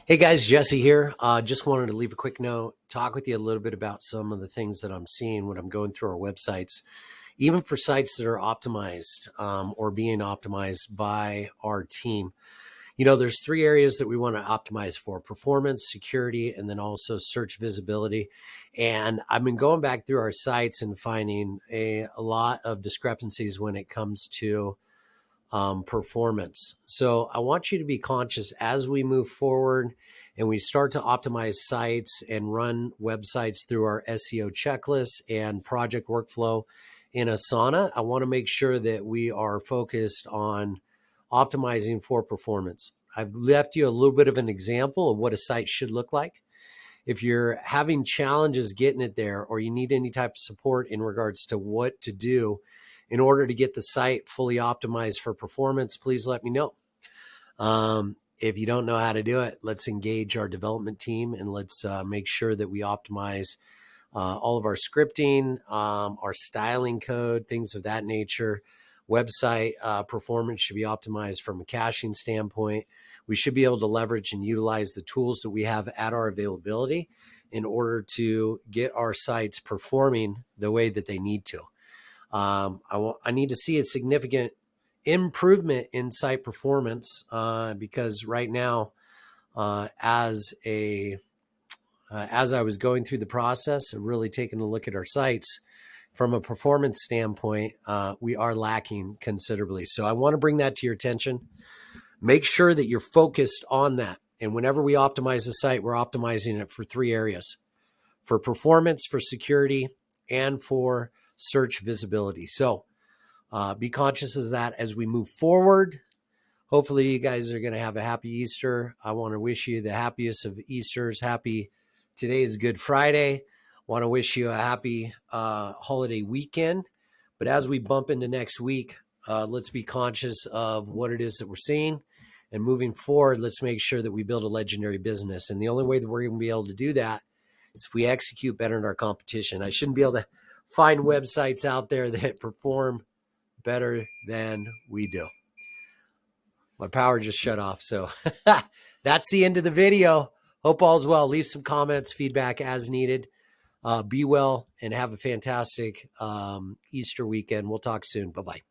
Hey guys, Jesse here. Just wanted to leave a quick note, talk with you a little bit about some of the things that I'm seeing when I'm going through our websites, even for sites that are optimized or being optimized by our team. There's three areas that we want to optimize for: performance, security, and then also search visibility. And I've been going back through our sites and finding a lot of discrepancies when it comes to performance. So I want you to be conscious as we move forward and we start to optimize sites and run websites through our SEO checklists and project workflow in Asana. I want to make sure that we are focused on optimizing for performance. I've left you a little bit of an example of what a site should look like. If you're having challenges getting it there, or you need any type of support in regards to what to do in order to get the site fully optimized for performance, please let me know. If you don't know how to do it, let's engage our development team and let's make sure that we optimize all of our scripting, our styling code, things of that nature. Website performance should be optimized from a caching standpoint. We should be able to leverage and utilize the tools that we have at our availability in order to get our sites performing the way that they need to. I need to see a significant improvement in site performance because right now, as I was going through the process and really taking a look at our sites from a performance standpoint, we are lacking considerably. So I want to bring that to your attention. Make sure that you're focused on that. And whenever we optimize the site, we're optimizing it for three areas: for performance, for security, and for search visibility. So be conscious of that as we move forward. Hopefully you guys are going to have a happy Easter. I want to wish you the happiest of Easters. Today is Good Friday. Want to wish you a happy holiday weekend. But as we bump into next week, let's be conscious of what it is that we're seeing. And moving forward, let's make sure that we build a legendary business. And the only way that we're going to be able to do that is if we execute better than our competition. I shouldn't be able to find websites out there that perform better than we do. My power just shut off. So that's the end of the video. Hope all's well. Leave some comments, feedback as needed. Be well and have a fantastic Easter weekend. We'll talk soon. Bye-bye.